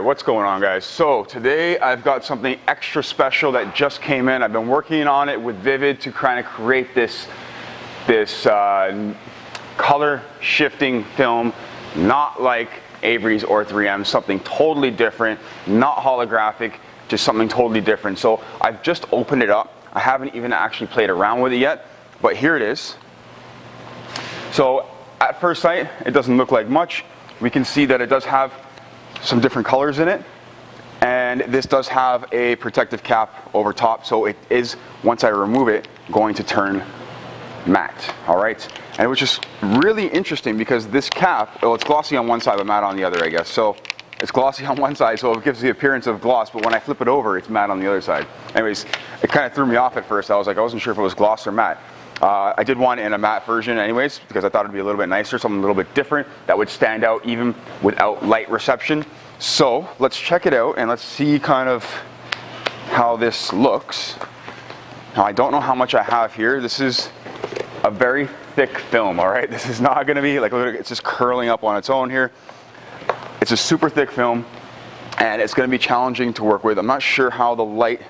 Alright, what's going on, guys? So today I've got something extra special that just came in. I've been working on it with Vivid to kind of create this color shifting film, not like Avery's or 3M, something totally different, not holographic, just something totally different. So I've just opened it up. I haven't even actually played around with it yet, but here it is. So at first sight, it doesn't look like much. We can see that it does have some different colors in it, and this does have a protective cap over top, so it is, once I remove it, going to turn matte. Alright, and it was just really interesting because this cap, well, it's glossy on one side but matte on the other, I guess. So it's glossy on one side, so it gives the appearance of gloss, but when I flip it over, it's matte on the other side. Anyways, it kind of threw me off at first. I wasn't sure if it was gloss or matte. I did want it in a matte version anyways, because I thought it'd be a little bit nicer, something a little bit different that would stand out even without light reception. So let's check it out and let's see kind of how this looks. Now I don't know how much I have here. This is a very thick film, alright? This is not gonna be like, it's just curling up on its own here. It's a super thick film and it's gonna be challenging to work with. I'm not sure how the light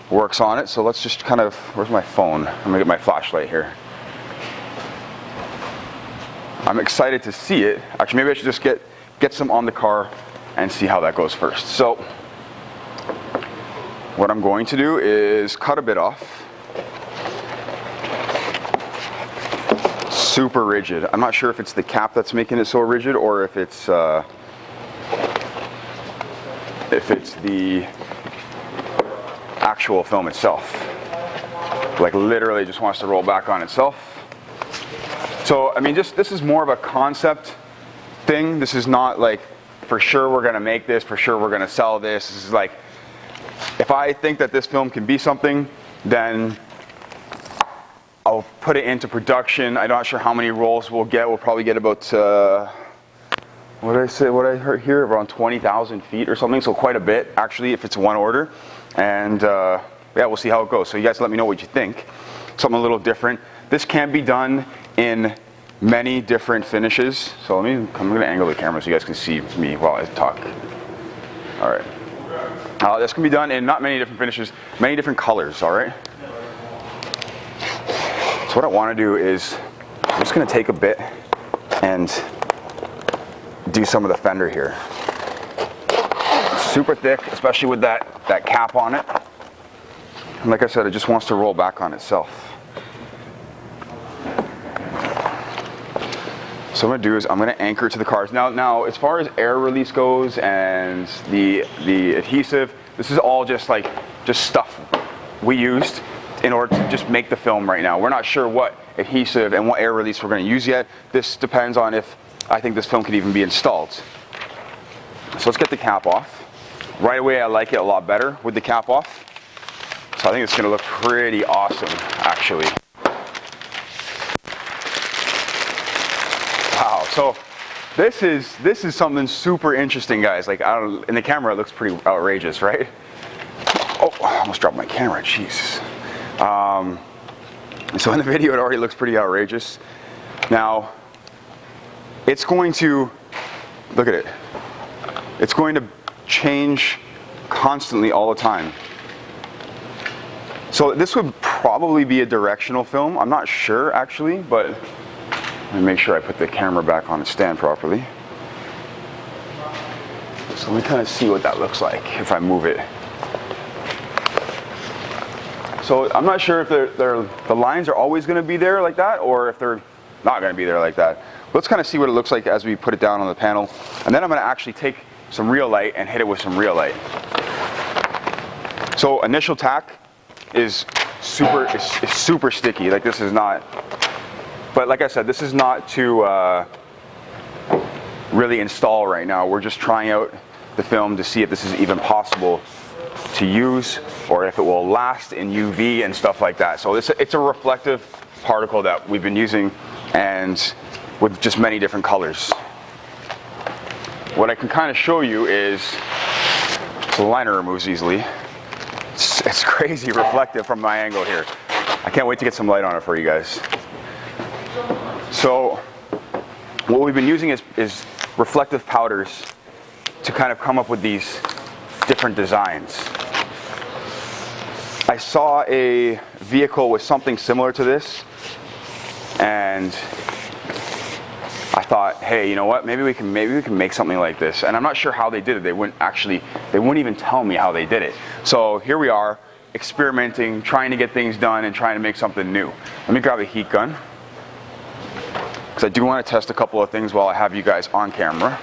works on it, so let's just kind of, where's my phone? I'm gonna get my flashlight here. I'm excited to see it. Actually, maybe I should just get some on the car and see how that goes first. So what I'm going to do is cut a bit off. Super rigid. I'm not sure if it's the cap that's making it so rigid or if it's the actual film itself. Like literally just wants to roll back on itself. So I mean, this is more of a concept thing. This is not like for sure we're gonna make this, for sure we're gonna sell this. This is like, if I think that this film can be something, then I'll put it into production. I'm not sure how many rolls we'll get. We'll probably get about what did I say? What I heard here, around 20,000 feet or something. So quite a bit actually, if it's one order. And yeah, we'll see how it goes. So you guys let me know what you think. Something a little different. This can be done in many different finishes. So I'm going to angle the camera so you guys can see me while I talk. All right. This can be done in not many different finishes, many different colors. All right. So what I want to do is I'm just going to take a bit and do some of the fender here. Super thick, especially with that cap on it. And like I said, it just wants to roll back on itself. So what I'm going to do is I'm going to anchor it to the cars. Now, as far as air release goes and the adhesive, this is all just stuff we used in order to just make the film right now. We're not sure what adhesive and what air release we're going to use yet. This depends on if I think this film could even be installed. So let's get the cap off. Right away, I like it a lot better with the cap off. So I think it's going to look pretty awesome, actually. Wow. So this is something super interesting, guys. Like, I don't, in the camera, it looks pretty outrageous, right? Oh, I almost dropped my camera. Jesus. So in the video, it already looks pretty outrageous. Now, it's going to, look at it. It's going to change constantly all the time. So this would probably be a directional film. I'm not sure actually, but let me make sure I put the camera back on its stand properly. So let me kind of see what that looks like if I move it. So I'm not sure if the lines are always going to be there like that or if they're not going to be there like that. Let's kind of see what it looks like as we put it down on the panel. And then I'm going to actually take some real light and hit it with some real light. So initial tack is super sticky. Like, this is not, but like I said, this is not to really install right now. We're just trying out the film to see if this is even possible to use or if it will last in UV and stuff like that. So it's a reflective particle that we've been using, and with just many different colors. What I can kind of show you is, so the liner removes easily. It's crazy reflective from my angle here. I can't wait to get some light on it for you guys. So what we've been using is reflective powders to kind of come up with these different designs. I saw a vehicle with something similar to this, and I thought, hey, you know what? Maybe we can make something like this. And I'm not sure how they did it. They wouldn't even tell me how they did it. So here we are, experimenting, trying to get things done, and trying to make something new. Let me grab a heat gun, because I do want to test a couple of things while I have you guys on camera.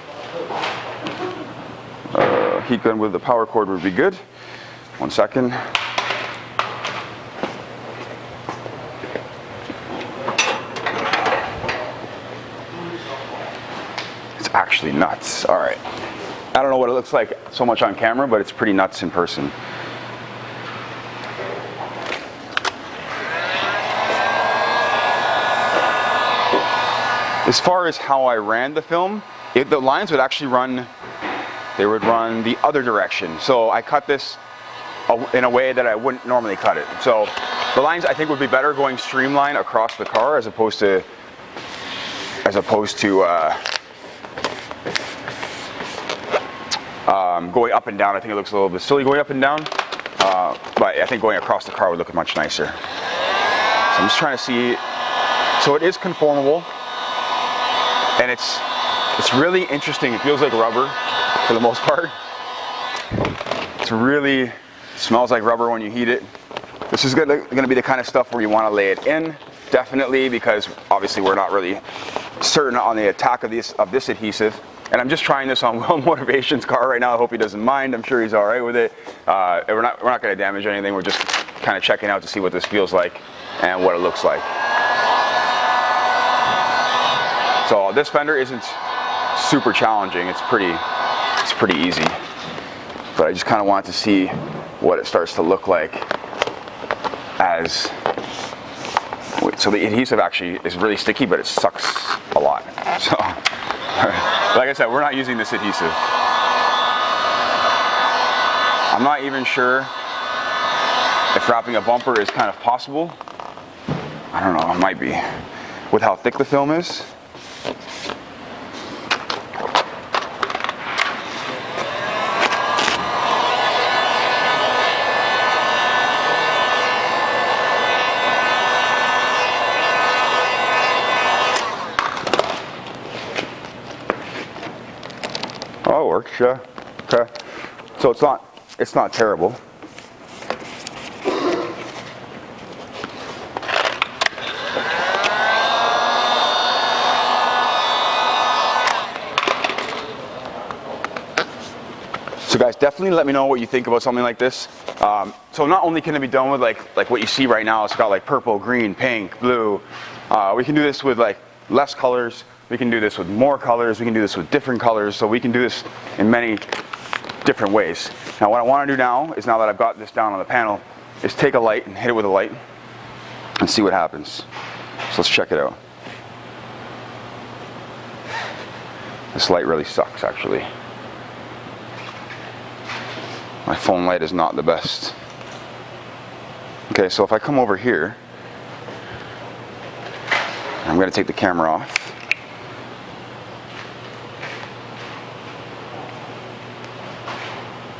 Heat gun with the power cord would be good. 1 second. It's actually nuts. All right. I don't know what it looks like so much on camera, but it's pretty nuts in person. As far as how I ran the film, the lines would actually run, they would run the other direction. So I cut this in a way that I wouldn't normally cut it. So the lines I think would be better going streamline across the car as opposed to going up and down. I think it looks a little bit silly going up and down, but I think going across the car would look much nicer. So I'm just trying to see. So it is conformable. And it's really interesting. It feels like rubber for the most part. It's really smells like rubber when you heat it. This is going to be the kind of stuff where you want to lay it in, definitely, because obviously we're not really certain on the attack of this adhesive. And I'm just trying this on Will Motivation's car right now. I hope he doesn't mind. I'm sure he's all right with it. We're not going to damage anything. We're just kind of checking out to see what this feels like and what it looks like. So this fender isn't super challenging. It's pretty easy. But I just kind of wanted to see what it starts to look like as. So the adhesive actually is really sticky, but it sucks a lot. So, like I said, we're not using this adhesive. I'm not even sure if wrapping a bumper is kind of possible. I don't know. It might be, with how thick the film is. Oh, it works, yeah. Okay. So it's not terrible. So guys, definitely let me know what you think about something like this. So not only can it be done with like what you see right now, it's got like purple, green, pink, blue. We can do this with like less colors. We can do this with more colors. We can do this with different colors. So we can do this in many different ways. Now what I want to do now is, now that I've got this down on the panel, is take a light and hit it with a light and see what happens. So let's check it out. This light really sucks, actually. My phone light is not the best. Okay, so if I come over here, I'm going to take the camera off.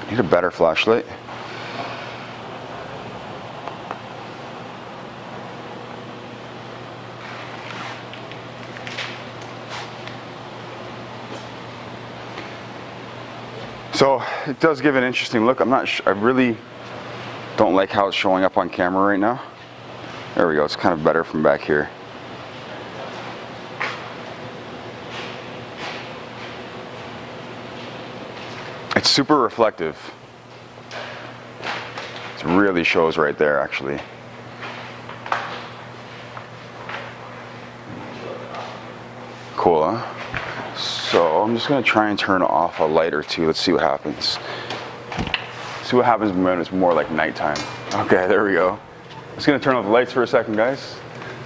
I need a better flashlight. So it does give an interesting look. I'm not sure, I really don't like how it's showing up on camera right now. There we go, it's kind of better from back here. It's super reflective. It really shows right there, actually. Cool, huh? So I'm just going to try and turn off a light or two. Let's see what happens. See what happens when it's more like nighttime. Okay, there we go. I'm just going to turn off the lights for a second, guys.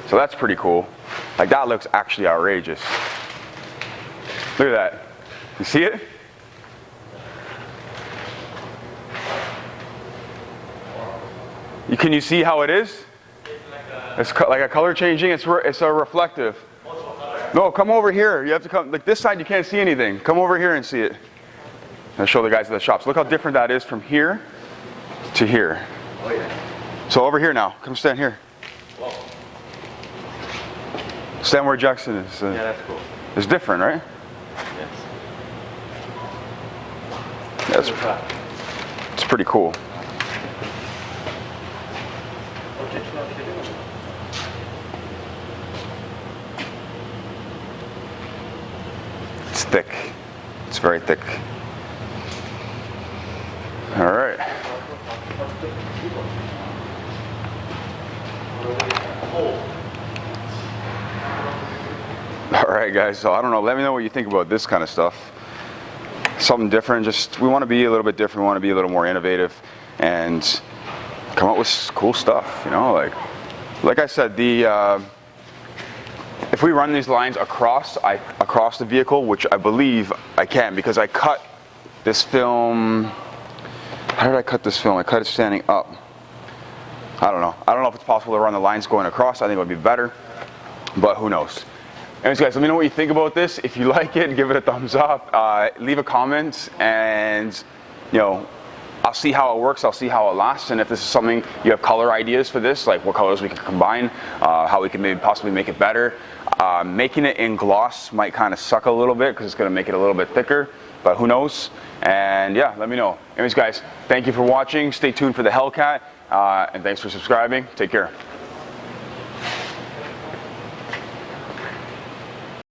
So that's pretty cool. Like, that looks actually outrageous. Look at that. You see it? Can you see how it is? It's like a color changing. It's a reflective. No, come over here. You have to come. Like this side, you can't see anything. Come over here and see it. I'll show the guys at the shops. Look how different that is from here to here. Oh yeah. So over here now, come stand here. Whoa. Stand where Jackson is. Yeah, that's cool. It's different, right? Yes. It's pretty cool. It's thick. It's very thick. All right. All right, guys. So I don't know. Let me know what you think about this kind of stuff. Something different. Just we want to be a little bit different. We want to be a little more innovative and come up with cool stuff. You know, like I said, the if we run these lines across the vehicle, which I believe I can because I cut this film. How did I cut this film? I cut it standing up. I don't know. I don't know if it's possible to run the lines going across. I think it would be better, but who knows. Anyways, guys, let me know what you think about this. If you like it, give it a thumbs up. Leave a comment, and I'll see how it works. I'll see how it lasts, and if this is something you have color ideas for this, like what colors we can combine, how we can maybe possibly make it better. Making it in gloss might kind of suck a little bit because it's going to make it a little bit thicker, but who knows? And yeah, let me know. Anyways, guys, thank you for watching. Stay tuned for the Hellcat, and thanks for subscribing. Take care.